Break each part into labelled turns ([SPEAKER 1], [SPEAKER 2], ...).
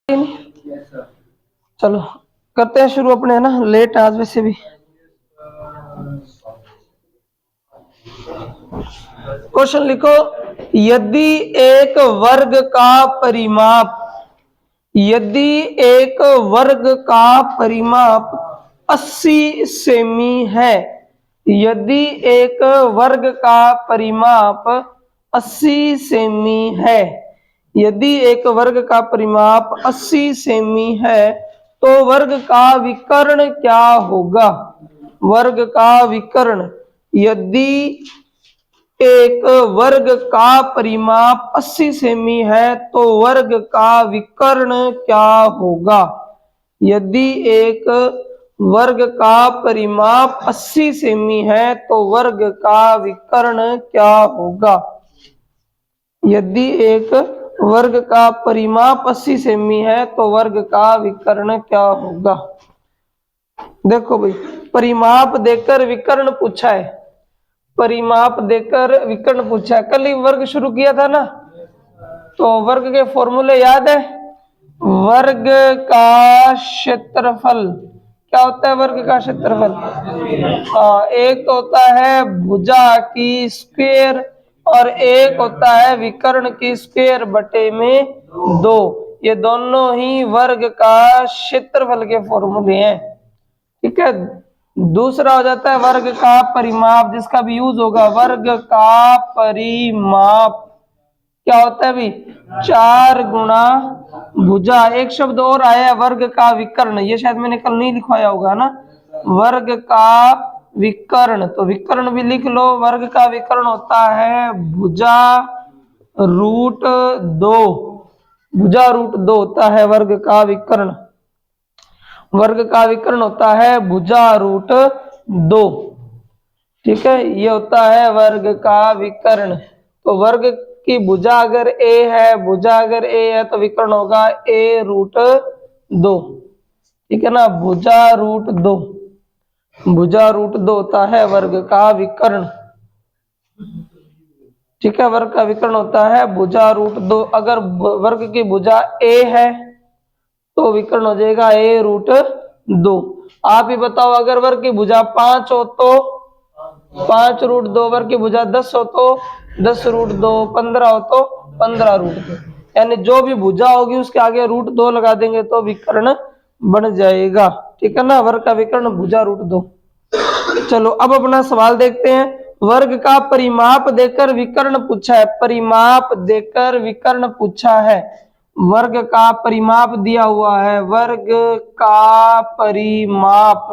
[SPEAKER 1] चलो करते हैं शुरू अपने, है ना, लेट आज वैसे भी। क्वेश्चन लिखो, यदि एक वर्ग का परिमाप, यदि एक वर्ग का परिमाप 80 सेमी है, यदि एक वर्ग का परिमाप 80 सेमी है, यदि एक वर्ग का परिमाप 80 सेमी है, तो वर्ग का विकर्ण क्या होगा? वर्ग का विकर्ण, यदि एक वर्ग का परिमाप 80 सेमी है तो वर्ग का विकर्ण क्या होगा? यदि एक वर्ग का परिमाप 80 सेमी है तो वर्ग का विकर्ण क्या होगा? यदि एक वर्ग का परिमाप 80 सेमी है तो वर्ग का विकर्ण क्या होगा? देखो भाई, परिमाप देकर विकर्ण पूछा है, परिमाप देकर विकर्ण पूछा है। कल ही वर्ग शुरू किया था ना, तो वर्ग के फॉर्मूले याद है? वर्ग का क्षेत्रफल क्या होता है? वर्ग का क्षेत्रफल एक तो होता है भुजा की स्क्वायर और एक होता है विकर्ण की स्क्वायर बटे में 2। ये दोनों ही वर्ग का क्षेत्रफल के फॉर्मूले हैं। ठीक है। दूसरा हो जाता है वर्ग का परिमाप, जिसका भी यूज होगा। वर्ग का परिमाप क्या होता है भाई? 4 गुणा भुजा। एक शब्द और आया है, वर्ग का विकर्ण, ये शायद मैंने कल नहीं लिखवाया होगा ना। वर्ग का विकर्ण, तो विकर्ण भी लिख लो। वर्ग का विकर्ण होता है भुजा रूट 2, भुजा रूट 2 होता है वर्ग का विकर्ण। वर्ग का विकर्ण होता है भुजा रूट 2। ठीक है, ये होता है वर्ग का विकर्ण। तो वर्ग की भुजा अगर a है, भुजा अगर a है तो विकर्ण होगा a रूट 2। ठीक है ना, भुजा रूट 2, भुजा रूट 2 होता है वर्ग का विकर्ण। ठीक है, वर्ग का विकर्ण होता है भुजा रूट 2। अगर वर्ग की भुजा a है तो विकर्ण हो जाएगा a रूट 2। आप ही बताओ, अगर वर्ग की भुजा 5 हो तो 5 रूट 2, वर्ग की भुजा 10 हो तो 10 रूट 2, 15 हो तो 15 रूट 2। यानी जो भी भुजा होगी उसके आगे रूट 2 लगा देंगे तो विकर्ण बन जाएगा। ठीक है ना, वर्ग का विकर्ण भुजा रूट 2। चलो अब अपना सवाल देखते हैं। वर्ग का परिमाप देकर विकर्ण पूछा है, परिमाप देकर विकर्ण पूछा है। वर्ग का परिमाप दिया हुआ है, वर्ग का परिमाप,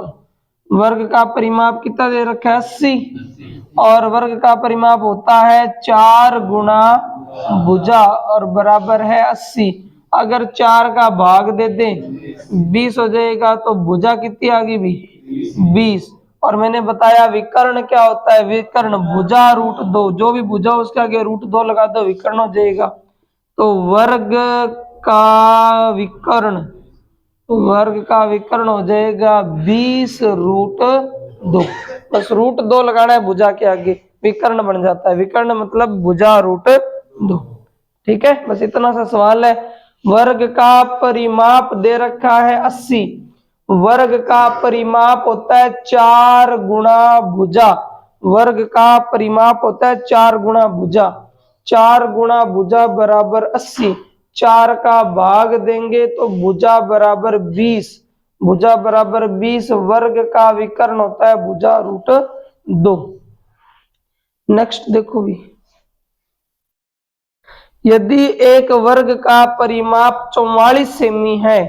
[SPEAKER 1] वर्ग का परिमाप कितना दे रखा है? 80। और वर्ग का परिमाप होता है 4 गुणा भुजा और बराबर है 80। अगर 4 का भाग दे दें 20 हो जाएगा, तो भुजा कितनी आ गई भी? 20। और मैंने बताया विकर्ण क्या होता है? विकर्ण भुजा रूट 2, जो भी भुजा उसके आगे रूट 2 लगा दो, विकर्ण हो जाएगा। तो वर्ग का विकर्ण, वर्ग का विकर्ण हो जाएगा 20 रूट 2। बस रूट 2 लगाना है भुजा के आगे, विकर्ण बन जाता है। विकर्ण मतलब भुजा रूट 2। ठीक है, बस इतना सा सवाल है। वर्ग का परिमाप दे रखा है 80, वर्ग का परिमाप होता है 4 गुणा भुजा। वर्ग का परिमाप होता है 4 गुणा भुजा। 4 गुणा भुजा बराबर 80। 4 का भाग देंगे तो भुजा बराबर 20, भुजा बराबर 20। वर्ग का विकर्ण होता है भुजा रूट 2। नेक्स्ट देखो भी, यदि एक वर्ग का परिमाप 44 सेमी है,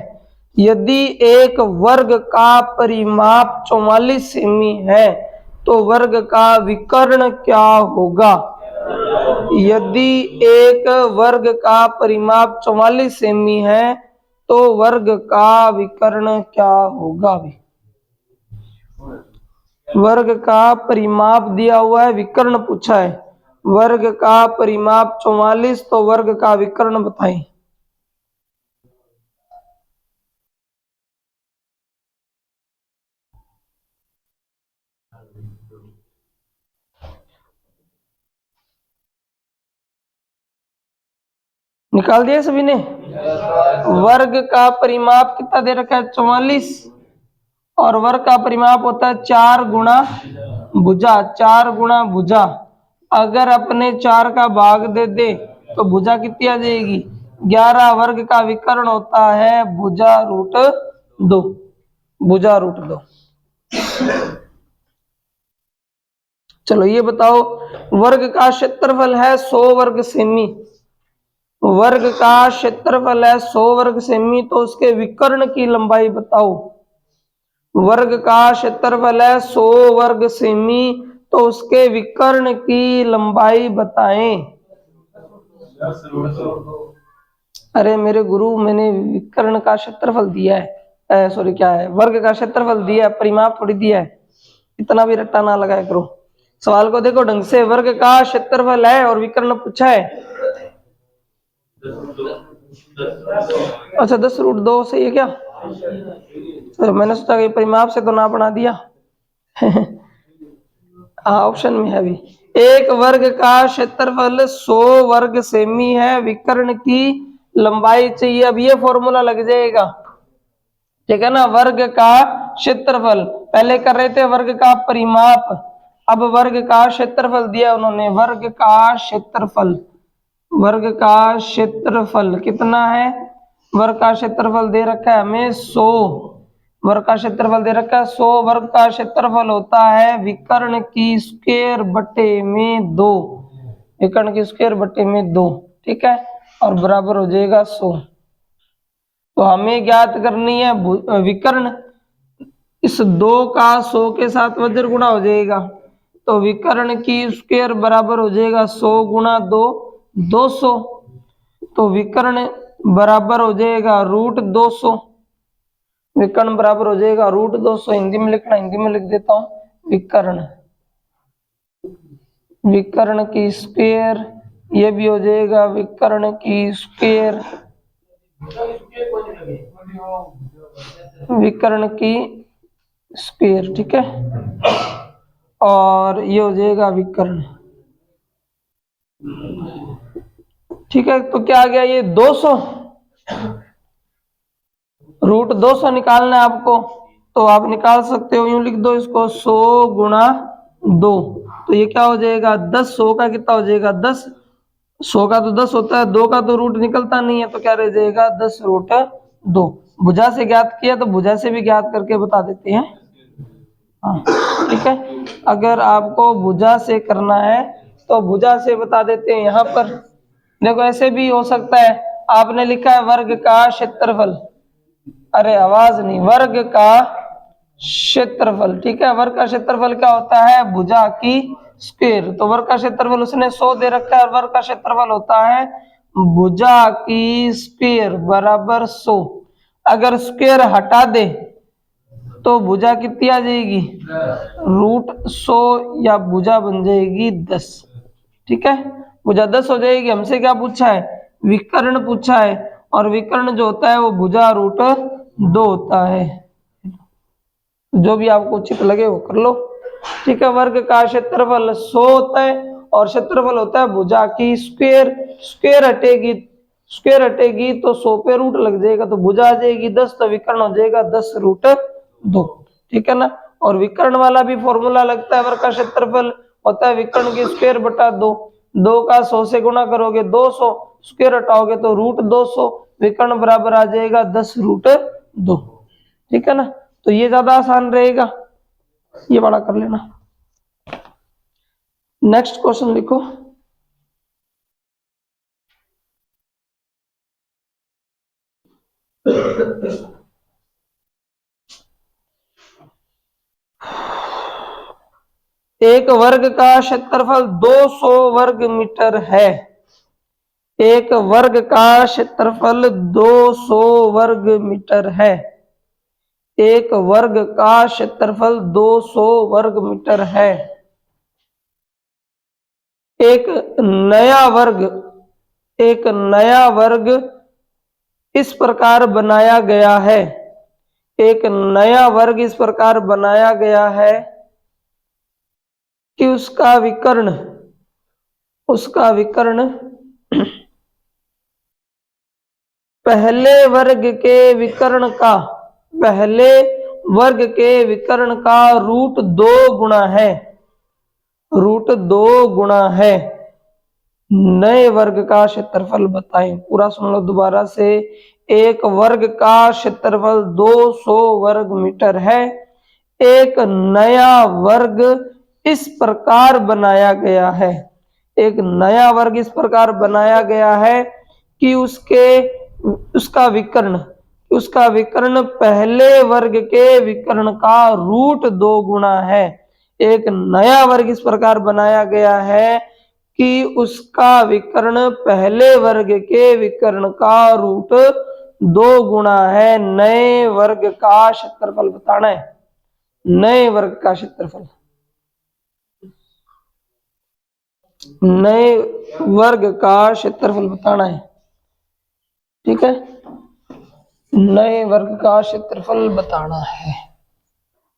[SPEAKER 1] यदि एक वर्ग का परिमाप 44 सेमी है तो वर्ग का विकर्ण क्या होगा? यदि एक वर्ग का परिमाप 44 सेमी है तो वर्ग का विकर्ण क्या होगा? वर्ग का परिमाप दिया हुआ है, विकर्ण पूछा है। वर्ग का परिमाप 44, तो वर्ग का विकर्ण बताएं। निकाल दिया सभी ने? वर्ग का परिमाप कितना दे रखा है 44 और वर्ग का परिमाप होता है 4 गुणा भुजा, 4 गुणा भुजा। अगर अपने 4 का भाग दे दे तो भुजा कितनी आ जाएगी 11। वर्ग का विकर्ण होता है भुजा रूट 2, भुजा रूट 2। चलो ये बताओ, वर्ग का क्षेत्रफल है 100 वर्ग सेमी, वर्ग का क्षेत्रफल है 100 वर्ग सेमी, तो उसके विकर्ण की लंबाई बताओ। वर्ग का क्षेत्रफल है 100 वर्ग सेमी, तो उसके विकर्ण की लंबाई बताएं। अरे मेरे गुरु, मैंने विकर्ण का क्षेत्रफल दिया है, सॉरी क्या है, वर्ग का क्षेत्रफल दिया है, परिमाप थोड़ी दिया है। इतना भी रट्टा ना लगाया करो, सवाल को देखो ढंग से। वर्ग का क्षेत्रफल है और विकर्ण पूछा है। अच्छा 10√2 सही है क्या? तो मैंने सोचा कि परिमाप से तो ना बना दिया। हाँ ऑप्शन में है अभी। एक वर्ग का क्षेत्रफल 100 वर्ग सेमी है, विकर्ण की लंबाई चाहिए। अब ये फॉर्मूला लग जाएगा, ठीक है ना। वर्ग का क्षेत्रफल, पहले कर रहे थे वर्ग का परिमाप, अब वर्ग का क्षेत्रफल दिया उन्होंने। वर्ग का क्षेत्रफल, वर्ग का क्षेत्रफल कितना है? वर्ग का क्षेत्रफल दे रखा है हमें 100, वर्ग का क्षेत्रफल दे रखा है 100। वर्ग का क्षेत्रफल होता है विकर्ण की स्क्वायर बटे में 2, विकर्ण की स्क्वायर बटे में 2, ठीक है, और बराबर हो जाएगा 100। तो हमें ज्ञात करनी है विकर्ण। इस 2 का 100 के साथ वज्र गुणा हो जाएगा, तो विकर्ण की स्क्वायर बराबर हो जाएगा 100 गुणा 2 200, तो विकर्ण बराबर हो जाएगा रूट 200, विकर्ण बराबर हो जाएगा रूट 200। हिंदी में लिखना, हिंदी में लिख देता हूं, विकर्ण, विकर्ण की स्क्वायर, ये भी हो जाएगा विकर्ण की स्क्वायर, विकर्ण की स्क्वायर, ठीक है, और ये हो जाएगा विकर्ण, ठीक है। तो क्या आ गया ये 200, रूट 200 निकालना है आपको, तो आप निकाल सकते हो, यूं लिख दो इसको 100 गुणा 2, तो ये क्या हो जाएगा 10। 100 का कितना हो जाएगा 10, 100 का तो 10 होता है, 2 का तो रूट निकलता नहीं है, तो क्या रह जाएगा 10 रूट 2। भुजा से ज्ञात किया तो भुजा से भी ज्ञात करके बता देते हैं, हाँ ठीक है। अगर आपको भुजा से करना है तो भुजा से बता देते हैं। यहाँ पर देखो ऐसे भी हो सकता है, आपने लिखा है वर्ग का क्षेत्रफल, अरे आवाज नहीं, वर्ग का क्षेत्रफल, ठीक है। वर्ग का क्षेत्रफल क्या होता है भुजा की स्क्वायर, तो वर्ग का क्षेत्रफल उसने 100 दे रखा है, और वर्ग का क्षेत्रफल होता है भुजा की स्क्वायर बराबर 100। अगर स्क्वायर हटा दे तो भुजा कितनी आ जाएगी रूट 100, या भुजा बन जाएगी 10, ठीक है। भुजा 10 हो जाएगी। हमसे क्या पूछा है विकर्ण पूछा है, और विकर्ण जो होता है वो भुजा रूट 2 होता है। जो भी आपको उचित लगे वो कर लो, ठीक है। वर्ग का क्षेत्रफल 100 होता है और क्षेत्रफल होता है भुजा की स्क्वायर, स्क्वायर हटेगी, स्क्वायर हटेगी तो 100 पे रूट लग जाएगा, तो भुजा आ जाएगी 10, तो विकर्ण हो जाएगा 10 रूट 2, ठीक है ना। और विकर्ण वाला भी फॉर्मूला लगता है, वर्ग का क्षेत्रफल होता है विकर्ण की स्क्वायर बटा 2, 2 का 100 से गुणा करोगे 200, स्क्वायर हटाओगे तो रूट 200, विकर्ण बराबर आ जाएगा 10 रूट 2, ठीक है ना। तो ये ज्यादा आसान रहेगा, ये बड़ा कर लेना। नेक्स्ट क्वेश्चन लिखो। एक वर्ग का क्षेत्रफल 200 वर्ग मीटर है, एक वर्ग का क्षेत्रफल 200 वर्ग मीटर है, एक वर्ग का क्षेत्रफल 200 वर्ग मीटर है। एक नया वर्ग, एक नया वर्ग इस प्रकार बनाया गया है, एक नया वर्ग इस प्रकार बनाया गया है कि उसका विकर्ण, उसका विकर्ण पहले वर्ग के विकर्ण का रूट 2 गुना है, नए वर्ग का क्षेत्रफल बताएं। पूरा सुन लो दोबारा से। एक वर्ग का क्षेत्रफल 200 वर्ग मीटर है। एक नया वर्ग इस प्रकार बनाया गया है, कि उसका विकर्ण पहले वर्ग के विकर्ण का रूट 2 गुना है। एक नया वर्ग इस प्रकार बनाया गया है कि उसका विकर्ण पहले वर्ग के विकर्ण का रूट 2 गुना है। नए वर्ग का क्षेत्रफल बताना है, नए वर्ग का क्षेत्रफल, नए वर्ग का क्षेत्रफल बताना है। ठीक है, नए वर्ग का क्षेत्रफल बताना है।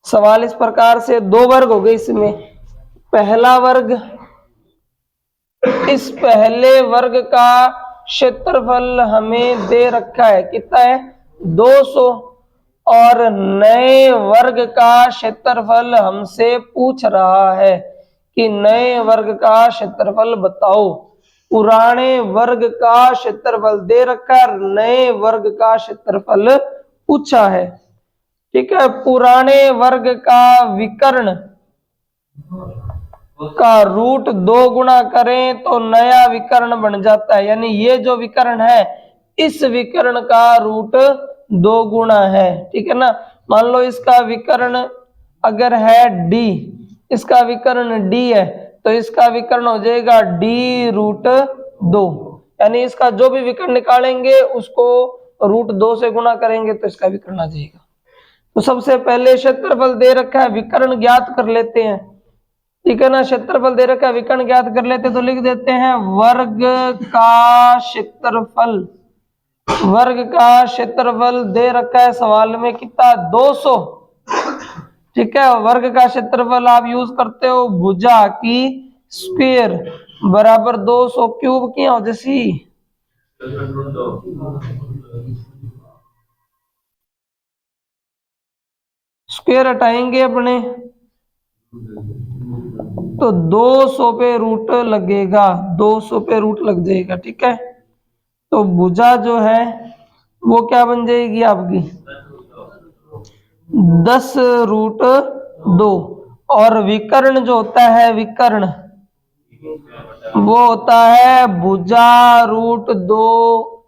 [SPEAKER 1] सवाल इस प्रकार से, 2 वर्ग हो गए इसमें। पहला वर्ग, इस पहले वर्ग का क्षेत्रफल हमें दे रखा है, कितना है 200, और नए वर्ग का क्षेत्रफल हमसे पूछ रहा है कि नए वर्ग का क्षेत्रफल बताओ। पुराने वर्ग का क्षेत्रफल दे रखा है, नए वर्ग का क्षेत्रफल पूछा है। ठीक है, पुराने वर्ग का विकर्ण का रूट 2 गुना करें तो नया विकर्ण बन जाता है, यानी ये जो विकर्ण है इस विकर्ण का रूट 2 गुना है। ठीक है ना। मान लो इसका विकर्ण अगर है d, इसका विकर्ण d है, तो इसका विकर्ण हो जाएगा d रूट 2, यानी इसका जो भी विकर्ण निकालेंगे उसको रूट 2 से गुना करेंगे तो इसका विकर्ण आ जाएगा। तो सबसे पहले क्षेत्रफल दे रखा है, विकर्ण ज्ञात कर लेते हैं। ठीक है ना, क्षेत्रफल दे रखा है, विकर्ण ज्ञात कर लेते हैं, तो लिख देते हैं वर्ग का क्षेत्रफल दे रखा है सवाल में कितना 200। ठीक है, वर्ग का क्षेत्रफल आप यूज करते हो भुजा की स्क्वायर बराबर 200 क्यूब की हो जैसी। स्क्वायर हटाएंगे अपने तो 200 पे रूट लगेगा, 200 पे रूट लग जाएगा। ठीक है, तो भुजा जो है वो क्या बन जाएगी आपकी 10 रूट 2, और विकर्ण जो होता है विकर्ण वो होता है भुजा रूट 2,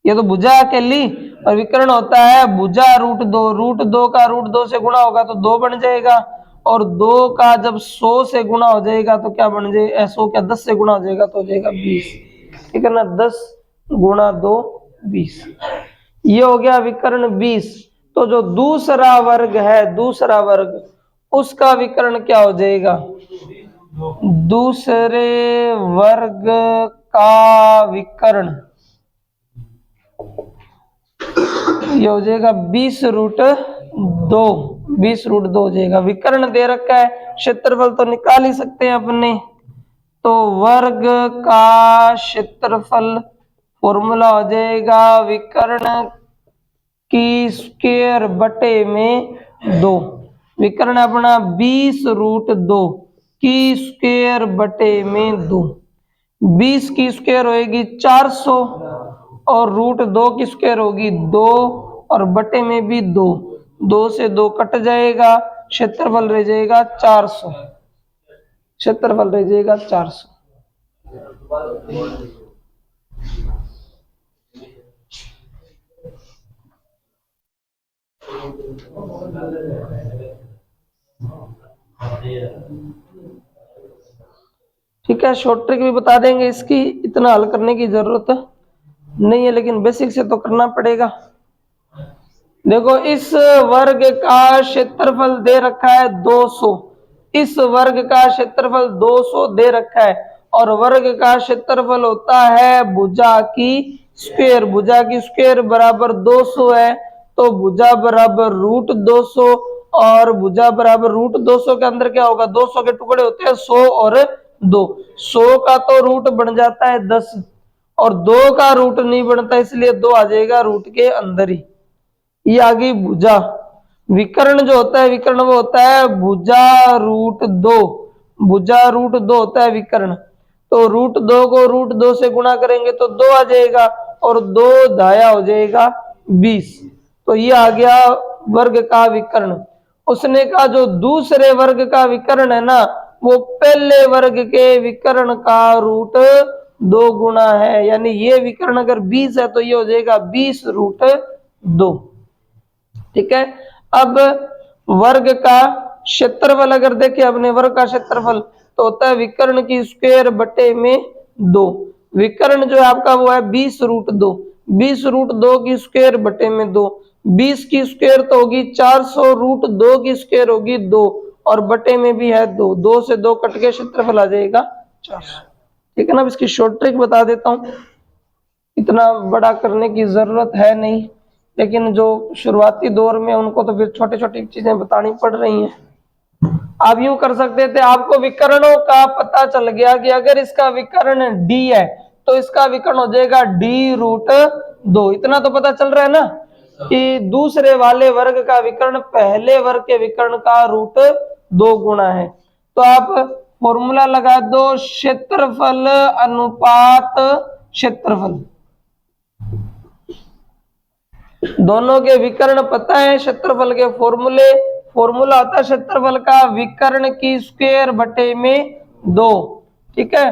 [SPEAKER 1] ये तो भुजा अकेली, और विकर्ण होता है भुजा रूट 2। रूट 2 का रूट 2 से गुणा होगा तो 2 बन जाएगा, और 2 का जब 100 से गुणा हो जाएगा तो क्या बन जाएगा, 100 क्या 10 से गुणा हो जाएगा तो हो जाएगा 20। ठीक है ना, 10 गुणा 2 20, ये हो गया विकर्ण 20। तो जो दूसरा वर्ग है, दूसरा वर्ग, उसका विकर्ण क्या हो जाएगा, दूसरे वर्ग का विकर्ण ये हो जाएगा 20 रूट 2, 20 रूट 2 हो जाएगा। विकर्ण दे रखा है, क्षेत्रफल तो निकाल ही सकते हैं अपने। तो वर्ग का क्षेत्रफल फॉर्मूला हो जाएगा विकर्ण की स्क्वायर बटे में 2। विकर्ण अपना 20 रूट 2 की स्क्वायर बटे में 2। 20 की स्क्वायर होगी 400, और रूट 2 की स्क्वायर होगी 2, और बटे में भी 2। 2 से 2 कट जाएगा, क्षेत्रफल रह जाएगा 400, क्षेत्रफल रह जाएगा 400। ठीक है, शॉर्ट ट्रिक भी बता देंगे इसकी, इतना हल करने की जरूरत नहीं है, लेकिन बेसिक से तो करना पड़ेगा। देखो, इस वर्ग का क्षेत्रफल दे रखा है 200, इस वर्ग का क्षेत्रफल 200 दे रखा है, और वर्ग का क्षेत्रफल होता है भुजा की स्क्वायर। भुजा की स्क्वायर बराबर 200 है, तो भुजा बराबर रूट 200, और भुजा बराबर रूट 200 के अंदर क्या होगा, 200 के टुकड़े होते हैं 100 और 2। 100 का तो रूट बन जाता है 10, और 2 का रूट नहीं बनता, इसलिए 2 आ जाएगा रूट के अंदर ही। ये आ गई भुजा। विकर्ण जो होता है, विकर्ण वो होता है भुजा रूट 2। भुजा रूट 2 होता है विकर्ण। तो रूट 2 को रूट 2 से गुणा करेंगे तो 2 आ जाएगा, और 2 दाया हो जाएगा 20। तो ये आ गया वर्ग का विकर्ण। उसने कहा जो दूसरे वर्ग का विकर्ण है ना, वो पहले वर्ग के विकर्ण का रूट 2 गुना है। यानी ये विकर्ण अगर 20 है तो ये हो जाएगा 20 रूट 2। ठीक है। अब वर्ग का क्षेत्रफल अगर देखें, अपने वर्ग का क्षेत्रफल तो होता है विकर्ण की स्क्वायर बटे में 2। विकर्ण जो है आपका वो है 20 रूट 2। 20 रूट 2 की स्क्वायर बटे में 2। 20 की स्क्वायर तो होगी 400, रूट 2 की स्क्वायर होगी 2, और बटे में भी है 2। 2 से 2 कट के क्षेत्रफल आ जाएगा 400। ठीक है ना। अब इसकी शॉर्ट ट्रिक बता देता हूं, इतना बड़ा करने की जरूरत है नहीं, लेकिन जो शुरुआती दौर में उनको तो फिर छोटी छोटी चीजें बतानी पड़ रही हैं। आप यूं कर सकते थे, आपको विकर्णों का पता चल गया कि अगर इसका विकर्ण d है तो इसका विकर्ण हो जाएगा d रूट 2। इतना तो पता चल रहा है ना कि दूसरे वाले वर्ग का विकर्ण पहले वर्ग के विकर्ण का रूट 2 गुना है। तो आप फॉर्मूला लगा दो, क्षेत्रफल अनुपात क्षेत्रफल। दोनों के विकर्ण पता है, क्षेत्रफल के फॉर्मूला होता है क्षेत्रफल का विकर्ण की स्क्वायर बटे में 2। ठीक है,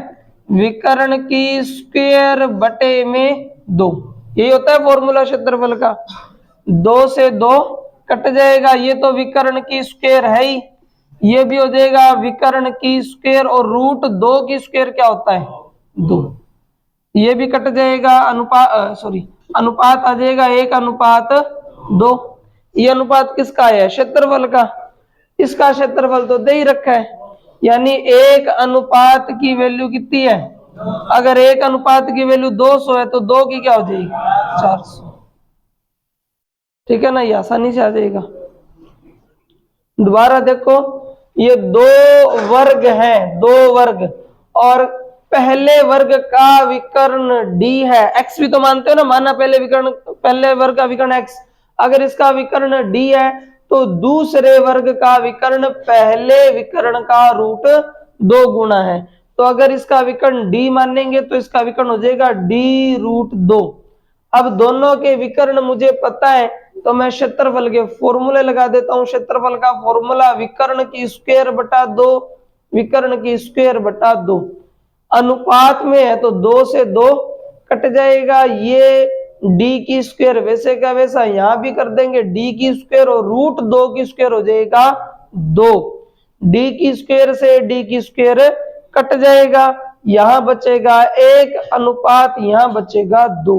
[SPEAKER 1] विकर्ण की स्क्वायर बटे में 2, यही होता है फॉर्मूला क्षेत्रफल का। 2 से 2 कट जाएगा, ये तो विकर्ण की स्क्वायर है ही, ये भी हो जाएगा विकर्ण की स्क्वायर, और रूट 2 की स्क्वायर क्या होता है 2, ये भी कट जाएगा। अनुपात आ जाएगा 1:2। ये अनुपात किसका है, क्षेत्रफल का। इसका क्षेत्रफल तो दे ही रखा है, यानी 1 अनुपात की वैल्यू कितनी है, अगर 1 अनुपात की वैल्यू 200 है तो 2 की क्या हो जाएगी 400। ठीक है ना, ये आसानी से आ जाएगा। दोबारा देखो, ये 2 वर्ग हैं, 2 वर्ग, और पहले वर्ग का विकर्ण d है। x भी तो मानते हो ना, माना पहले वर्ग का विकर्ण x। अगर इसका विकर्ण d है तो दूसरे वर्ग का विकर्ण पहले विकर्ण का रूट 2 गुना है। तो अगर इसका विकर्ण d मानेंगे तो इसका विकर्ण हो जाएगा d रूट 2। अब दोनों के विकर्ण मुझे पता है तो मैं क्षेत्रफल के फॉर्मूले लगा देता हूं। क्षेत्रफल का फॉर्मूला विकर्ण की स्क्वायर बटा 2, विकर्ण की स्क्वायर बटा 2। अनुपात में है तो 2 से 2 कट जाएगा, ये d की स्क्वायर वैसे का वैसा यहां भी कर देंगे, d की स्क्वायर और रूट 2 की स्क्वायर हो जाएगा 2। d की स्क्वायर से d की स्क्वायर कट जाएगा, यहां बचेगा 1 अनुपात, यहां बचेगा 2।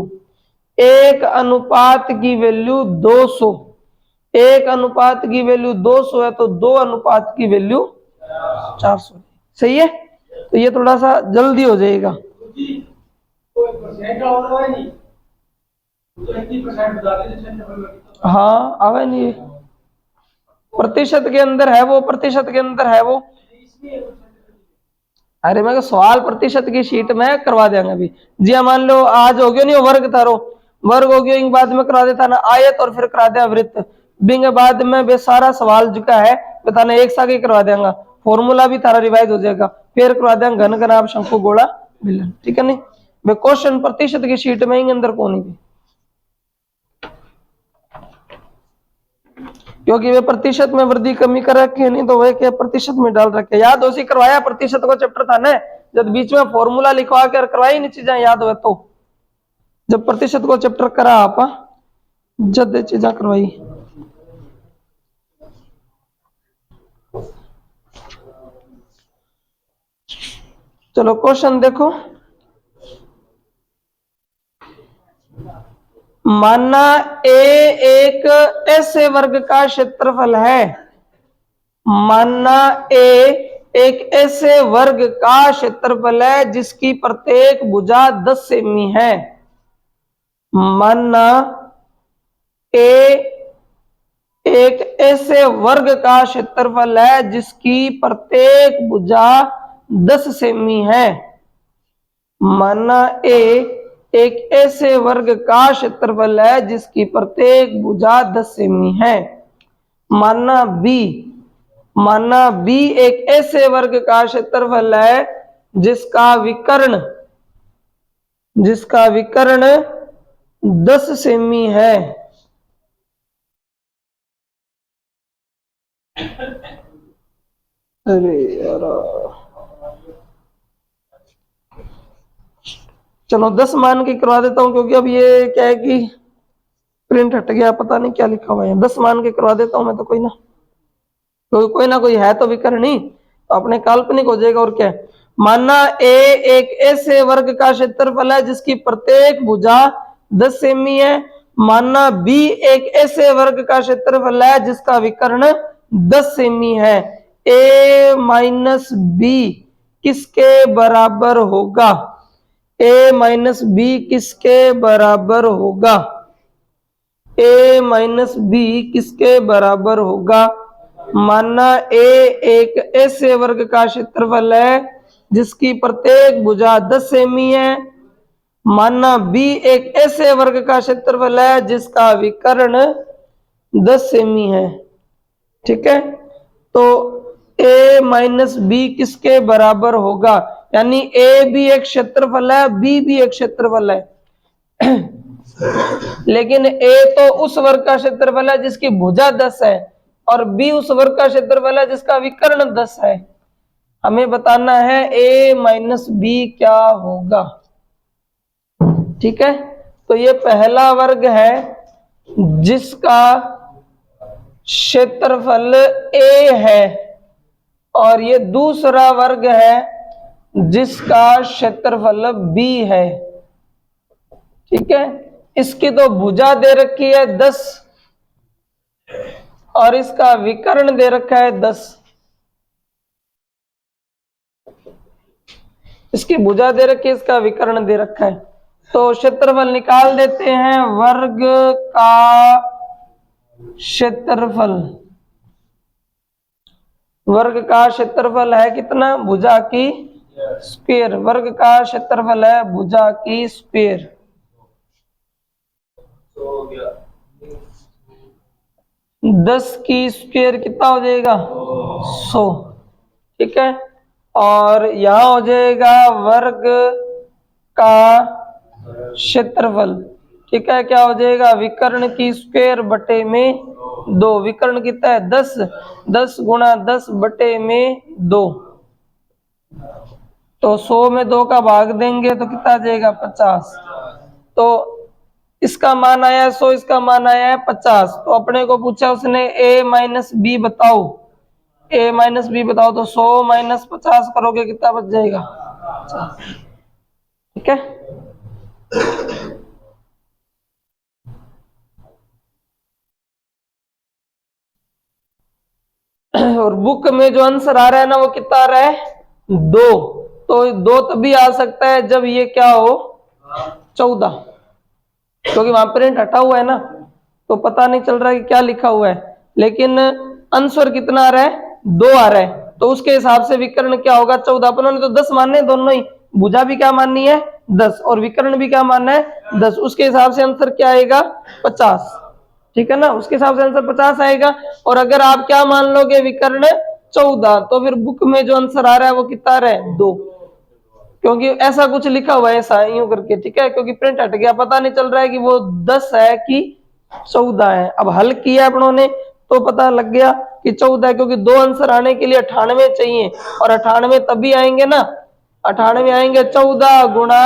[SPEAKER 1] 1 अनुपात की वैल्यू 200, 1 अनुपात की वैल्यू 200 है तो 2 अनुपात की वैल्यू 400। सही है, तो ये थोड़ा सा जल्दी हो जाएगा। हाँ आवे नहीं, प्रतिशत के अंदर है वो, प्रतिशत के अंदर है वो। अरे मैं सवाल प्रतिशत की शीट में करवा देंगे अभी जी। मान लो आज हो गया नहीं वर्ग तारो, वर्ग हो गया बाद में करा देता ना आयत, और फिर करा दिया वृत्त, बिंग बाद में बे सारा सवाल जुका है बताना एक साथ ही करवा देंगे। फॉर्मूला भी तारा रिवाइज हो जाएगा, फिर करवा देंगे घन घनाभ शंकु गोला बेलन। ठीक है नहीं, वे क्वेश्चन प्रतिशत की शीट में ही अंदर को नहीं भी, क्योंकि वे प्रतिशत में वृद्धि कमी कर रखे, नहीं तो वे क्या प्रतिशत में डाल रखे। याद हो सी करवाया प्रतिशत को चैप्टर था ना, जब बीच में फॉर्मूला लिखवा कर करवाई नहीं चीजें याद हो तो, जब प्रतिशत को चैप्टर करा आप जब चीजें करवाई। चलो क्वेश्चन देखो, माना ए एक ऐसे वर्ग का क्षेत्रफल है, माना ए एक ऐसे वर्ग का क्षेत्रफल है जिसकी प्रत्येक भुजा 10 सेमी है। माना ए एक ऐसे वर्ग का क्षेत्रफल है जिसकी प्रत्येक भुजा 10 सेमी है। माना ए एक ऐसे वर्ग का क्षेत्रफल है जिसकी प्रत्येक भुजा 10 सेमी है। माना बी एक ऐसे वर्ग का क्षेत्रफल है जिसका विकर्ण 10 सेमी है। अरे यार, चलो 10 मान के करवा देता हूं, क्योंकि अब ये क्या है कि प्रिंट हट गया, पता नहीं क्या लिखा हुआ है। 10 मान के करवा देता हूं मैं तो, कोई ना, क्योंकि कोई ना कोई है तो विकर्ण, तो अपने काल्पनिक हो जाएगा। और क्या है, माना ए एक ऐसे वर्ग का क्षेत्रफल है जिसकी प्रत्येक भुजा 10 सेमी है। माना बी एक ऐसे वर्ग का क्षेत्रफल है जिसका विकर्ण 10 सेमी है। ए माइनस बी किसके बराबर होगा? ए माइनस बी किसके बराबर होगा? ए माइनस बी किसके बराबर होगा? माना ए एक ऐसे वर्ग का क्षेत्रफल है जिसकी प्रत्येक भुजा 10 सेमी है। माना बी एक ऐसे वर्ग का क्षेत्रफल है जिसका विकर्ण 10 सेमी है। ठीक है, तो ए माइनस बी किसके बराबर होगा? यानी ए भी एक क्षेत्रफल है, बी भी एक क्षेत्रफल है, लेकिन ए तो उस वर्ग का क्षेत्रफल है जिसकी भुजा 10 है, और बी उस वर्ग का क्षेत्रफल है जिसका विकर्ण 10 है। हमें बताना है ए माइनस बी क्या होगा। ठीक है, तो ये पहला वर्ग है जिसका क्षेत्रफल ए है, और ये दूसरा वर्ग है जिसका क्षेत्रफल बी है। ठीक है, इसकी तो भुजा दे रखी है 10 और इसका विकर्ण दे रखा है 10। इसकी भुजा दे रखी है, इसका विकर्ण दे रखा है। तो क्षेत्रफल निकाल देते हैं। वर्ग का क्षेत्रफल, वर्ग का क्षेत्रफल है कितना? भुजा की स्क्वायर। वर्ग का क्षेत्रफल है भुजा की स्क्वायर। 10 की स्क्वायर कितना हो जाएगा? 100। ठीक है, और यहां हो जाएगा वर्ग का क्षेत्रफल। ठीक है, क्या हो जाएगा? विकर्ण की स्क्वायर बटे में 2। विकर्ण कितना है? 10। 10 गुणा 10 बटे में 2। तो 100 में 2 का भाग देंगे तो कितना आ जाएगा? 50। तो इसका मान आया 100, इसका मान आया है 50। तो अपने को पूछा उसने a माइनस बी बताओ, a माइनस बी बताओ। तो 100 माइनस 50 करोगे कितना बच जाएगा? 50। ठीक है, और बुक में जो आंसर आ रहा है ना, वो कितना आ रहा है? 2। तो 2 तभी आ सकता है जब ये क्या हो? 14, क्योंकि वहां प्रिंट हटा हुआ है ना, तो पता नहीं चल रहा है कि क्या लिखा हुआ है, लेकिन आंसर कितना आ रहा है? 2 आ रहा है। तो उसके हिसाब से विकर्ण क्या होगा? 14। अपनों ने तो 10 मानने, दोनों ही। भुजा भी क्या माननी है? 10, और विकर्ण भी क्या मानना है? 10। उसके हिसाब से आंसर क्या आएगा? 50। ठीक है ना, उसके हिसाब से आंसर 50 आएगा। और अगर आप क्या मान लोगे? विकर्ण 14, तो फिर बुक में जो आंसर आ रहा है वो कितना आ रहा है? 2, क्योंकि ऐसा कुछ लिखा हुआ है ऐसा यूं करके। ठीक है, क्योंकि प्रिंट हट गया, पता नहीं चल रहा है कि वो 10 है कि 14 है। अब हल किया अपनों ने तो पता लग गया कि 14 है, क्योंकि 2 आंसर आने के लिए 98 चाहिए, और 98 तभी आएंगे ना, 98 आएंगे। 14 गुणा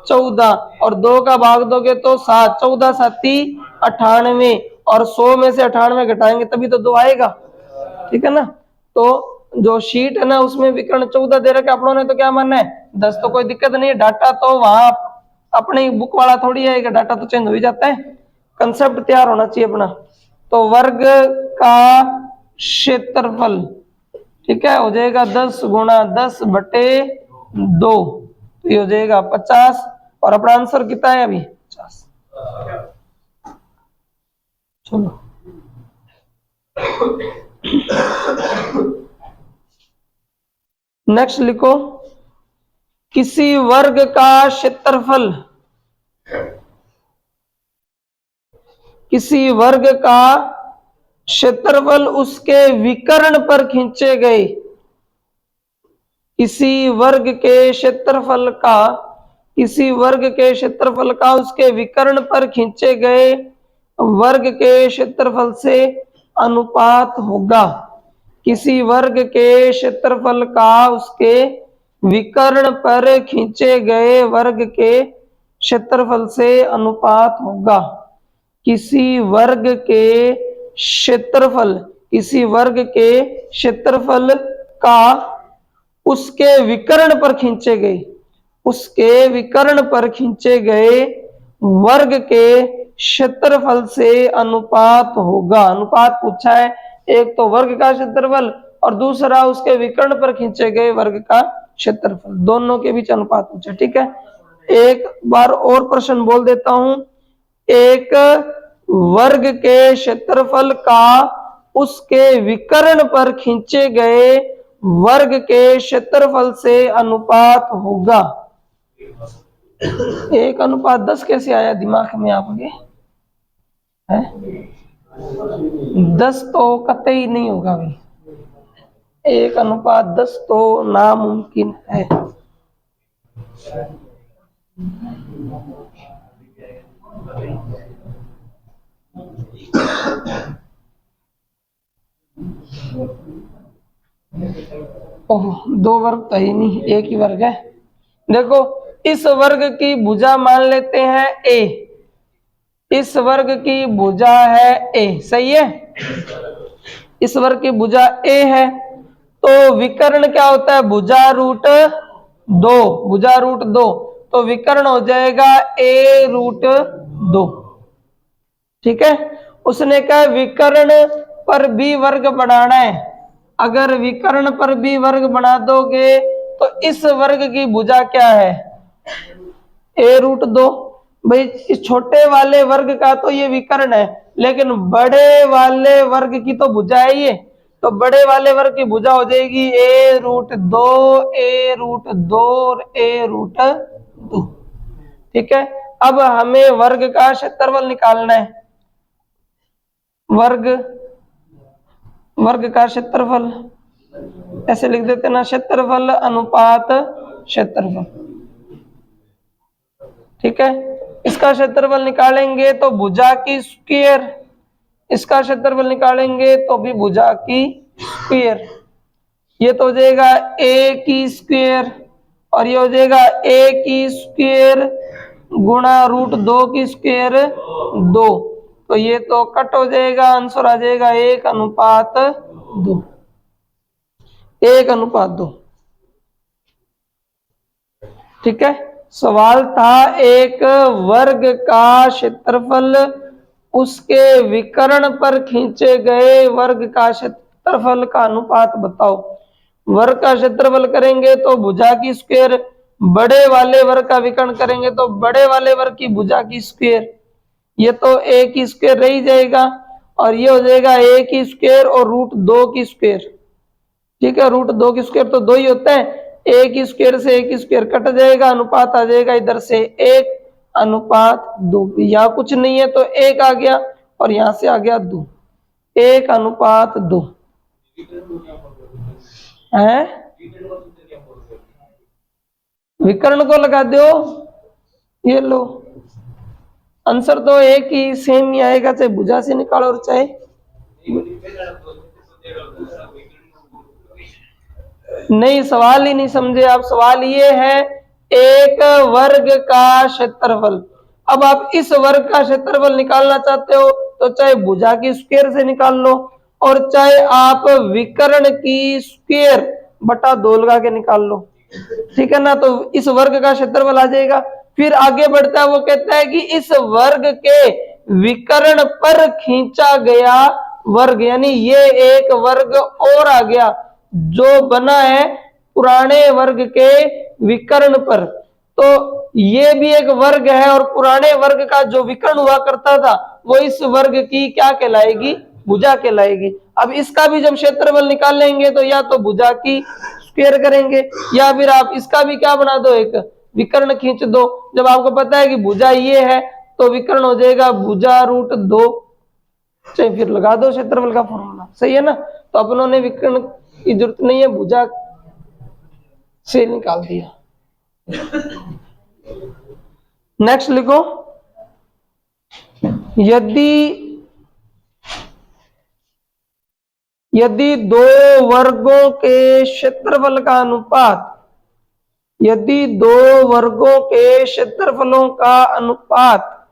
[SPEAKER 1] 14 और 2 का भाग दोगे तो 7। 14 7 98, और 100 में से 98 घटाएंगे तभी तो 2 आएगा। ठीक है ना, तो जो शीट है ना उसमें विकर्ण 14 दे रखा है। अपनों ने तो क्या मानना है? 10। तो कोई दिक्कत नहीं है, डाटा तो वहां अपने बुक वाला थोड़ी आएगा, डाटा तो चेंज हो ही जाता है, कंसेप्ट तैयार होना चाहिए अपना। तो वर्ग का क्षेत्रफल, ठीक है, हो जाएगा 10 गुणा 10 बटे 2, तो ये हो जाएगा 50। और अपना आंसर कितना है अभी? 50। चलो नेक्स्ट लिखो। किसी वर्ग का क्षेत्रफल किसी वर्ग का क्षेत्रफल उसके विकर्ण पर खींचे गए, किसी वर्ग के क्षेत्रफल का उसके विकर्ण पर खींचे गए वर्ग के क्षेत्रफल से अनुपात होगा। किसी वर्ग के क्षेत्रफल का उसके विकर्ण पर खींचे गए वर्ग के क्षेत्रफल से अनुपात होगा। किसी वर्ग के क्षेत्रफल का उसके विकर्ण पर खींचे गए वर्ग के क्षेत्रफल से अनुपात होगा। अनुपात पूछा है, एक तो वर्ग का क्षेत्रफल और दूसरा उसके विकर्ण पर खींचे गए वर्ग का क्षेत्रफल, दोनों के बीच अनुपात पूछा। ठीक है, एक बार और प्रश्न बोल देता हूं। एक वर्ग के क्षेत्रफल का उसके विकर्ण पर खींचे गए वर्ग के क्षेत्रफल से अनुपात होगा। 1:10 कैसे आया दिमाग में आपके? 10 तो कतई नहीं होगा भाई, 1:10 तो नामुमकिन है। ओह, 2 वर्ग तो ही नहीं, एक ही वर्ग है। देखो, इस वर्ग की भुजा मान लेते हैं ए, इस वर्ग की भुजा है ए, सही है। इस वर्ग की भुजा ए है, तो विकर्ण क्या होता है? भुजा रूट 2, तो विकर्ण हो जाएगा ए रूट 2। ठीक है, उसने कहा विकर्ण पर भी वर्ग बनाना है। अगर विकर्ण पर भी वर्ग बना दोगे तो इस वर्ग की भुजा क्या है? ए रूट 2। भाई, इस छोटे वाले वर्ग का तो ये विकर्ण है, लेकिन बड़े वाले वर्ग की तो भुजा है ये, तो बड़े वाले वर्ग की भुजा हो जाएगी ए रूट 2 और ए रूट 2। ठीक है, अब हमें वर्ग का क्षेत्रफल निकालना है। वर्ग का क्षेत्रफल ऐसे लिख देते ना, क्षेत्रफल अनुपात क्षेत्रफल। ठीक है, इसका क्षेत्रफल निकालेंगे तो भुजा की स्क्वायर, इसका क्षेत्रफल निकालेंगे तो भी भुजा की स्क्वायर। ये तो हो जाएगा ए की स्क्वायर और ये हो जाएगा ए की स्क्वायर गुणा रूट 2 की स्क्वायर 2, तो ये तो कट हो जाएगा, आंसर आ जाएगा 1:2। 1:2। ठीक है, सवाल था एक वर्ग का क्षेत्रफल उसके विकर्ण पर खींचे गए वर्ग का क्षेत्रफल का अनुपात बताओ। वर्ग का क्षेत्रफल करेंगे तो भुजा की स्क्वायर, बड़े वाले वर्ग का विकर्ण करेंगे तो बड़े वाले वर्ग की भुजा की स्क्वायर। ये तो ए की स्क्वायर रह जाएगा और ये हो जाएगा ए की स्क्वायर और रूट 2 की स्क्वायर। ठीक है, रूट 2 की स्क्वायर तो 2 ही होता है, ए की स्क्वायर से ए की स्क्वायर कट जाएगा, अनुपात आ जाएगा इधर से 1:2। यहाँ कुछ नहीं है तो 1 आ गया और यहां से आ गया 2, 1:2 है। विकर्ण को लगा दो, ये लो, आंसर तो एक ही सेम ही आएगा, चाहे भुजा से निकालो और चाहे। नहीं, सवाल ही नहीं समझे आप। सवाल ये है एक वर्ग का क्षेत्रफल। अब आप इस वर्ग का क्षेत्रफल निकालना चाहते हो तो चाहे भुजा की स्क्वायर से निकाल लो और चाहे आप विकर्ण की स्क्वायर बटा 2 लगा के निकाल लो। ठीक है ना, तो इस वर्ग का क्षेत्रफल आ जाएगा। फिर आगे बढ़ता है, वो कहता है कि इस वर्ग के विकर्ण पर खींचा गया वर्ग, यानी ये एक वर्ग और आ गया जो बना है पुराने वर्ग के विकर्ण पर। तो ये भी एक वर्ग है और पुराने वर्ग का जो विकर्ण हुआ करता था वो इस वर्ग की क्या कहलाएगी? भुजा कहलाएगी। अब इसका भी जब क्षेत्रफल निकाल लेंगे तो या तो भुजा की स्क्वायर करेंगे या फिर आप इसका भी क्या बना दो, एक विकर्ण खींच दो। जब आपको पता है कि भुजा ये है तो विकर्ण हो जाएगा भुजा रूट 2, चाहे फिर लगा दो क्षेत्रफल का फॉर्मूला, सही है ना। तो अपनों ने विकर्ण की जरूरत नहीं है, भुजा से निकाल दिया। नेक्स्ट लिखो, यदि दो वर्गों के क्षेत्रफल का अनुपात, यदि दो वर्गों के क्षेत्रफलों का अनुपात,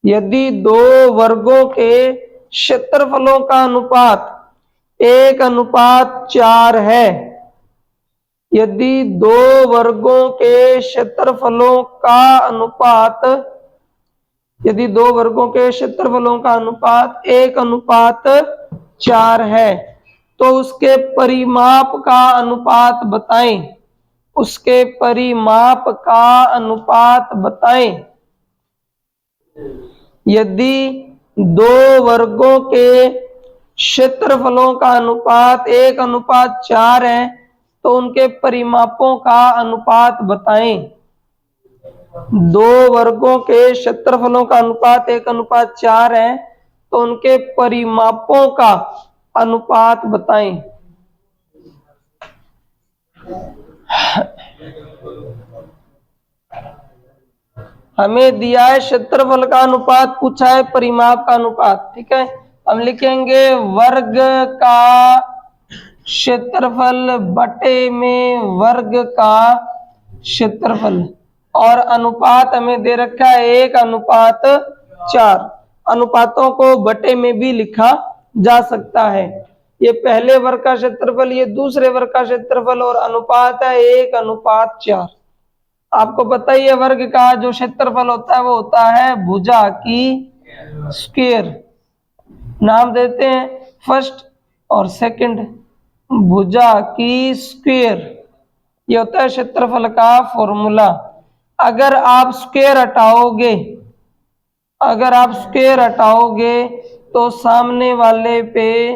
[SPEAKER 1] यदि दो वर्गों के क्षेत्रफलों का अनुपात 1:4 है, यदि दो वर्गों के क्षेत्रफलों का अनुपात, यदि दो वर्गों के क्षेत्रफलों का अनुपात 1:4 है तो उसके परिमाप का अनुपात बताएं, उसके परिमाप का अनुपात बताएं। यदि दो वर्गों के क्षेत्रफलों का अनुपात 1:4 है तो उनके परिमापों का अनुपात बताएं। दो वर्गों के क्षेत्रफलों का अनुपात 1:4 है तो उनके परिमापों का अनुपात बताएं। हमें दिया है क्षेत्रफल का अनुपात, पूछा है परिमाप का अनुपात, ठीक है। हम लिखेंगे वर्ग का क्षेत्रफल बटे में वर्ग का क्षेत्रफल, और अनुपात हमें दे रखा है 1:4। अनुपातों को बटे में भी लिखा जा सकता है। ये पहले वर्ग का क्षेत्रफल, ये दूसरे वर्ग का क्षेत्रफल, और अनुपात है 1:4। आपको पता ही है वर्ग का जो क्षेत्रफल होता है वो होता है भुजा की स्क्वायर। नाम देते हैं फर्स्ट और सेकंड, भुजा की स्क्वायर, ये होता है क्षेत्रफल का फॉर्मूला। अगर आप स्क्वायर हटाओगे, अगर आप स्क्वायर हटाओगे तो सामने वाले पे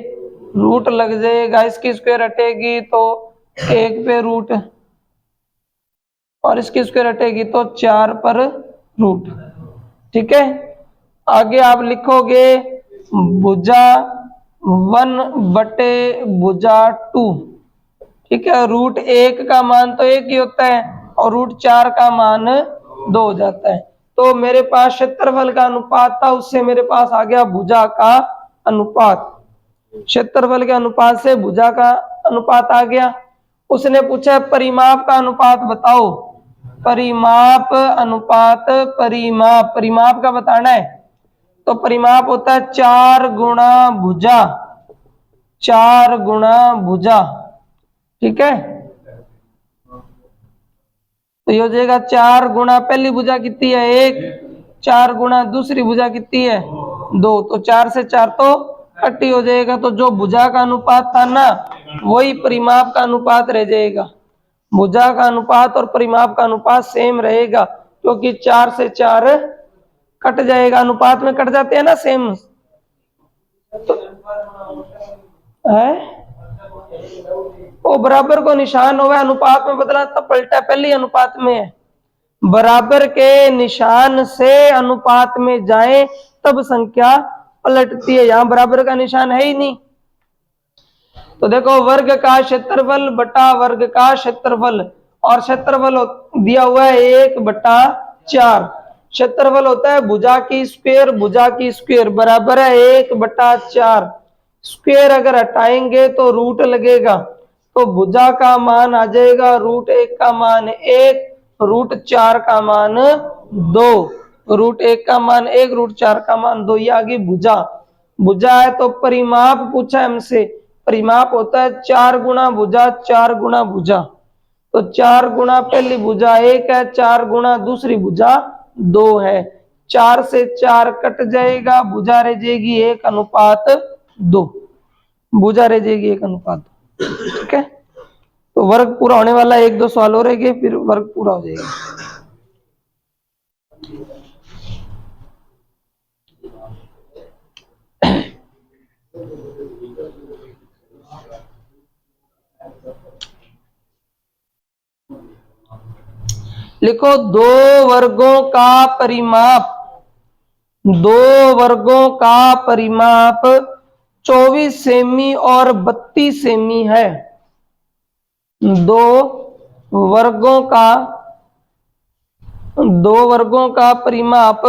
[SPEAKER 1] रूट लग जाएगा, इसकी स्क्वायर हटेगी तो 1 पे रूट, और इसकी स्क्वायर हटेगी तो 4 पर रूट, ठीक है। आगे आप लिखोगे भुजा 1 बटे भुजा 2, ठीक है। रूट 1 का मान तो 1 ही होता है और रूट 4 का मान 2 हो जाता है। तो मेरे पास क्षेत्रफल का अनुपात था, उससे मेरे पास आ गया भुजा का अनुपात। क्षेत्रफल के अनुपात से भुजा का अनुपात आ गया। उसने पूछा परिमाप का अनुपात बताओ, परिमाप अनुपात, परिमाप, परिमाप का बताना है तो परिमाप होता है 4 गुणा भुजा, 4 गुणा भुजा, ठीक है। तो ये हो जाएगा 4 गुणा पहली भुजा कितनी है 1, 4 गुणा दूसरी भुजा कितनी है 2, तो 4 से 4 तो 30 हो जाएगा। तो जो भुजा का अनुपात था ना वही परिमाप का अनुपात रह जाएगा। भुजा का अनुपात और परिमाप का अनुपात सेम रहेगा, क्योंकि 4 से 4 कट जाएगा, अनुपात में कट जाते हैं ना सेम, तो है वो बराबर को निशान हुआ अनुपात में बदला तब पलटा, पहले अनुपात में है। बराबर के निशान से अनुपात में जाए तब संख्या पलटती है, यहां बराबर का निशान है ही नहीं। तो देखो वर्ग का क्षेत्रफल बटा वर्ग का क्षेत्रफल, और क्षेत्रफल दिया हुआ है 1/4। क्षेत्रफल होता है भुजा की स्क्वायर, भुजा की स्क्वायर बराबर है 1/4। स्क्वायर अगर हटाएंगे तो रूट लगेगा, तो भुजा का मान आ जाएगा रूट 1 का मान 1, रूट 4 का मान 2, रूट 1 का मान 1, रूट 4 का मान 2। ये आगे भुजा, भुजा है तो परिमाप पूछा हमसे, परिमाप होता है 4 गुणा भुजा, 4 गुणा भुजा, तो 4 गुणा पहली भुजा 1 है, 4 गुणा दूसरी भुजा 2 है। 4 से 4 कट जाएगा, भुजा रह जाएगी 1:2, भुजा रह जाएगी 1:2, ठीक है। तो वर्ग पूरा होने वाला है, 1-2 सवाल हो रहेंगे फिर वर्ग पूरा हो जाएगा। लिखो दो वर्गों का परिमाप, दो वर्गों का परिमाप 24 सेमी और 32 सेमी है। दो वर्गों का परिमाप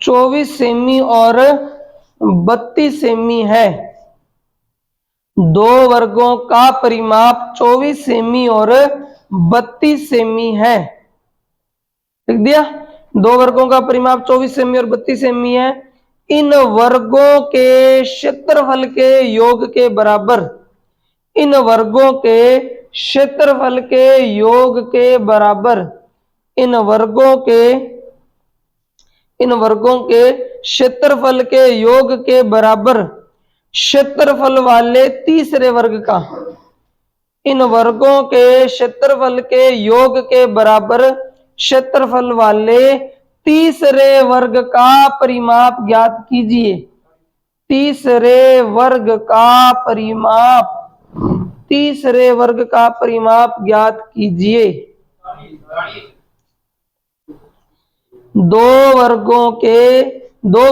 [SPEAKER 1] 24 सेमी और 32 सेमी है। दो वर्गों का परिमाप 24 सेमी और 32 सेमी है। लिख दिया। दो वर्गों का परिमाप 24 सेमी और 32 सेमी है। इन वर्गों के क्षेत्रफल के योग के बराबर, इन वर्गों के क्षेत्रफल के योग के बराबर, इन वर्गों के क्षेत्रफल के योग के बराबर क्षेत्रफल वाले तीसरे वर्ग का, इन वर्गों के क्षेत्रफल के योग के बराबर क्षेत्रफल वाले तीसरे वर्ग का परिमाप ज्ञात कीजिए। तीसरे वर्ग का परिमाप, तीसरे वर्ग का परिमाप ज्ञात कीजिए। दो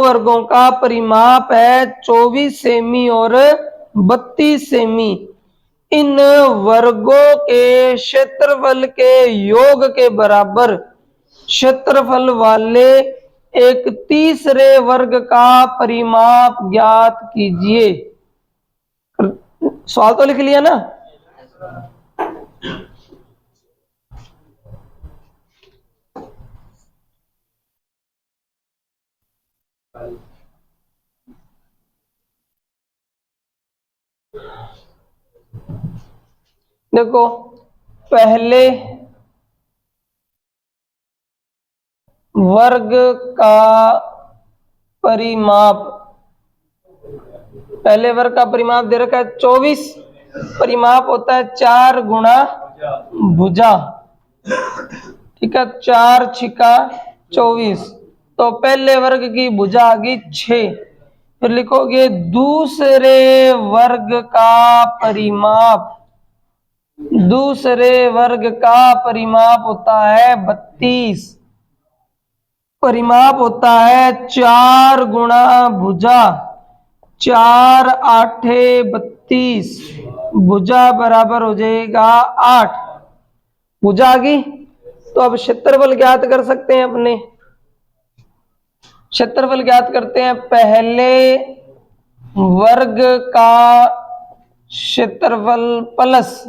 [SPEAKER 1] वर्गों का परिमाप है 24 सेमी और 32 सेमी। इन वर्गों के क्षेत्रफल के योग के बराबर क्षेत्रफल वाले एक तीसरे वर्ग का परिमाप ज्ञात कीजिए। सवाल तो लिख लिया ना? देखो पहले वर्ग का परिमाप, पहले वर्ग का परिमाप दे रखा है 24, परिमाप होता है 4 गुणा भुजा। ठीक है, 4 छिका 24, तो पहले वर्ग की भुजा आ गई 6। फिर लिखोगे दूसरे वर्ग का परिमाप, दूसरे वर्ग का परिमाप होता है 32, परिमाप होता है 4 गुणा भुजा, 4 आठे 32, भुजा बराबर हो जाएगा 8। भुजा आ गई, तो अब क्षेत्रफल ज्ञात कर सकते हैं। अपने क्षेत्रफल ज्ञात करते हैं। पहले वर्ग का क्षेत्रफल प्लस,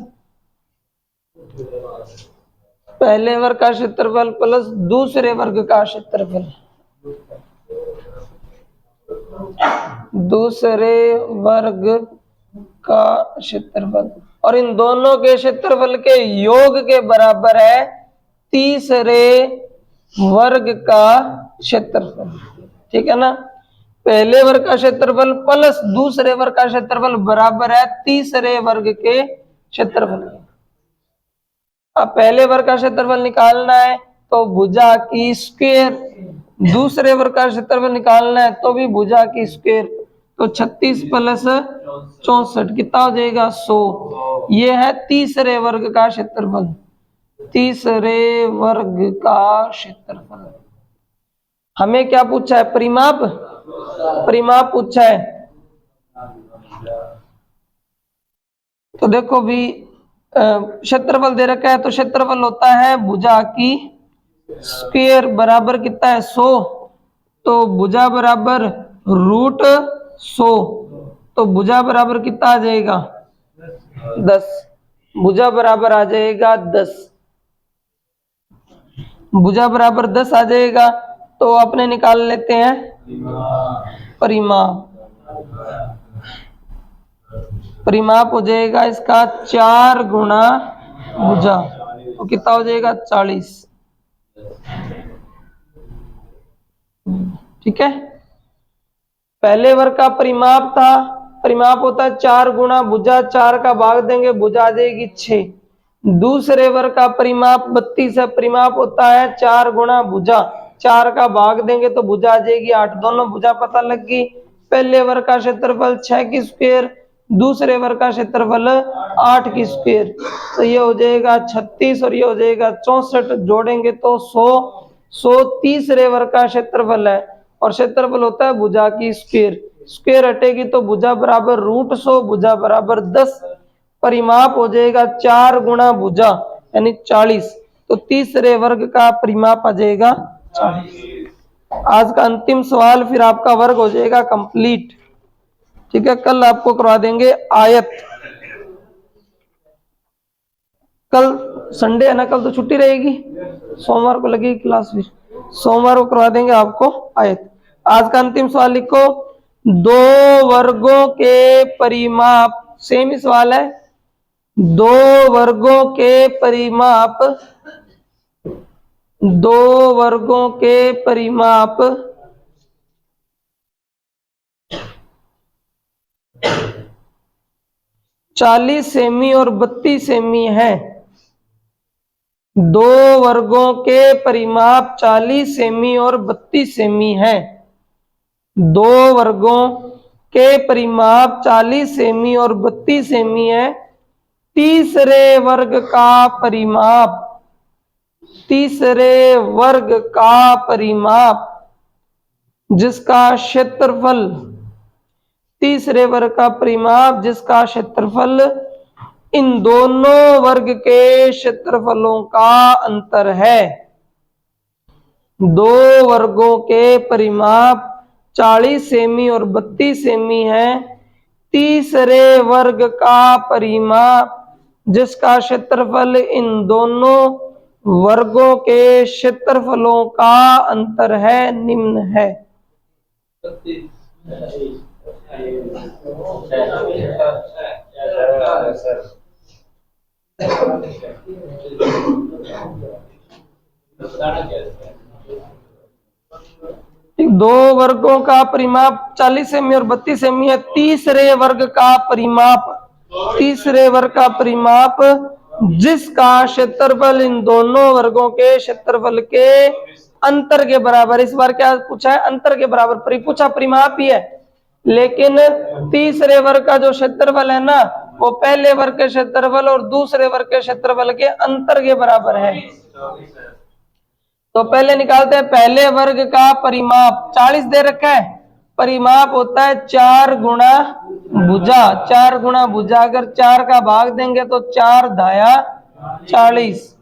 [SPEAKER 1] पहले वर्ग का क्षेत्रफल प्लस दूसरे वर्ग का क्षेत्रफल, दूसरे वर्ग का क्षेत्रफल, और इन दोनों के क्षेत्रफल के योग के बराबर है तीसरे वर्ग का क्षेत्रफल। ठीक है ना? पहले वर्ग का क्षेत्रफल प्लस दूसरे वर्ग का क्षेत्रफल बराबर है तीसरे वर्ग के क्षेत्रफल के। अब पहले वर्ग का क्षेत्रफल निकालना है तो भुजा की स्क्वायर, दूसरे वर्ग का क्षेत्रफल निकालना है तो भी भुजा की स्क्वायर, तो 36 प्लस 64 कितना हो जाएगा 100। ये है तीसरे वर्ग का क्षेत्रफल, तीसरे वर्ग का क्षेत्रफल। हमें क्या पूछा है? परिमाप, परिमाप पूछा है। तो देखो भी क्षेत्रफल दे रखा है, तो क्षेत्रफल होता है भुजा की स्क्वायर बराबर कितना है 100, तो भुजा बराबर √100, तो भुजा बराबर कितना आ जाएगा 10, भुजा बराबर आ जाएगा 10, भुजा बराबर 10 आ जाएगा। तो अपने निकाल लेते हैं परिमाप। परिमाप हो जाएगा इसका 4 गुणा भुजा, तो कितना हो जाएगा 40। ठीक है, पहले वर्ग का परिमाप था, परिमाप होता है 4 गुणा भुजा, 4 का भाग देंगे भुजा आ जाएगी 6। दूसरे वर्ग का परिमाप 32 है, परिमाप होता है 4 गुणा भुजा, 4 का भाग देंगे तो भुजा आ जाएगी 8, दोनों भुजा पता लग गई। पहले वर्ग का क्षेत्रफल 6 की स्क्वायर, दूसरे वर्ग का क्षेत्रफल 8 की स्क्वायर, तो ये हो जाएगा 36 और ये हो जाएगा 64, जोड़ेंगे तो 100 तीसरे वर्ग का क्षेत्रफल है और क्षेत्रफल होता है भुजा की स्क्वायर, स्क्वायर हटेगी तो भुजा बराबर √100, भुजा बराबर 10, परिमाप हो जाएगा 4 गुणा भुजा यानी 40, तो तीसरे वर्ग का परिमाप आ जाएगा 40। आज का अंतिम सवाल, फिर आपका वर्ग हो जाएगा कंप्लीट। ठीक है, कल आपको करवा देंगे आयत। कल संडे है ना, कल तो छुट्टी रहेगी, सोमवार को लगेगी क्लास, फिर सोमवार को करवा देंगे आपको आयत। आज का अंतिम सवाल लिखो, दो वर्गों के परिमाप, सेम ही सवाल है, दो वर्गों के परिमाप, दो वर्गों के परिमाप 40 सेमी और 32 सेमी है। दो वर्गों के परिमाप 40 सेमी और 32 सेमी है। दो वर्गों के परिमाप 40 सेमी और 32 सेमी है। तीसरे वर्ग का परिमाप, तीसरे वर्ग का परिमाप जिसका क्षेत्रफल, तीसरे वर्ग का परिमाप जिसका क्षेत्रफल इन दोनों वर्ग के क्षेत्रफलों का अंतर है। दो वर्गों के परिमाप 40 सेमी और 32 सेमी है। तीसरे वर्ग का परिमाप जिसका क्षेत्रफल इन दोनों वर्गों के क्षेत्रफलों का अंतर है निम्न है। दो वर्गों का परिमाप 40 सेमी और 32 सेमी है। तीसरे वर्ग का परिमाप, तीसरे वर्ग का परिमाप जिसका क्षेत्रफल इन दोनों वर्गों के क्षेत्रफल के अंतर के बराबर। इस बार क्या पूछा है? अंतर के बराबर। पूछा परिमाप ही है, लेकिन तीसरे वर्ग का जो क्षेत्रफल है ना, वो पहले वर्ग के क्षेत्रफल और दूसरे वर्ग के क्षेत्रफल के अंतर के बराबर है। तो पहले निकालते हैं पहले वर्ग का परिमाप। 40 दे रखा है, परिमाप होता है 4 गुणा भुजा। 4 गुणा भुजा, अगर 4 का भाग देंगे तो 4 धाया 40।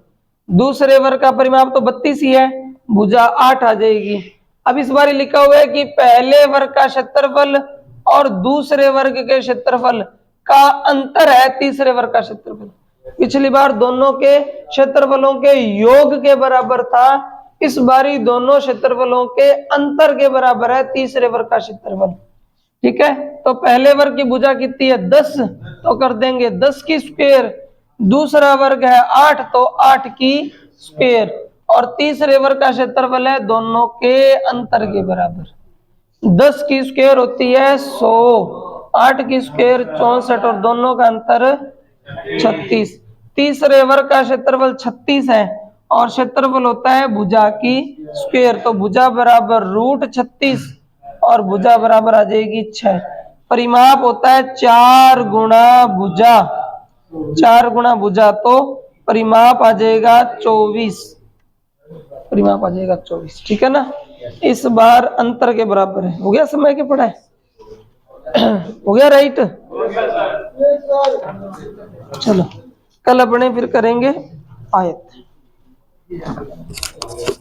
[SPEAKER 1] दूसरे वर्ग का परिमाप तो 32 ही है, भुजा 8 आ जाएगी। अब इस बार लिखा हुआ है कि पहले वर्ग का क्षेत्रफल और दूसरे वर्ग के क्षेत्रफल का अंतर है तीसरे वर्ग का क्षेत्रफल। पिछली बार दोनों के क्षेत्रफलों के योग के बराबर था, इस बारी दोनों क्षेत्रफलों के अंतर के बराबर है तीसरे वर्ग का क्षेत्रफल। ठीक है, तो पहले वर्ग की भुजा कितनी है? 10, तो कर देंगे 10 की स्क्वायर। दूसरा वर्ग है 8, तो 8 की स्क्वायर। और तीसरे वर्ग का क्षेत्रफल है दोनों के अंतर के बराबर। 10 की स्क्वायर होती है 100, 8 की स्क्वायर 64 और दोनों का अंतर 36। तीसरे वर्ग का क्षेत्रफल 36 है और क्षेत्रफल होता है भुजा की स्क्वायर, तो भुजा बराबर √36 और भुजा बराबर आ जाएगी 6। परिमाप होता है 4 गुणा भुजा, 4 गुणा भुजा, तो परिमाप आ जाएगा 24। परिमाप आ जाएगा 24। ठीक है ना, इस बार अंतर के बराबर है। हो गया समय के पढ़ाई? हो गया राइट? चलो कल अपने फिर करेंगे आयत।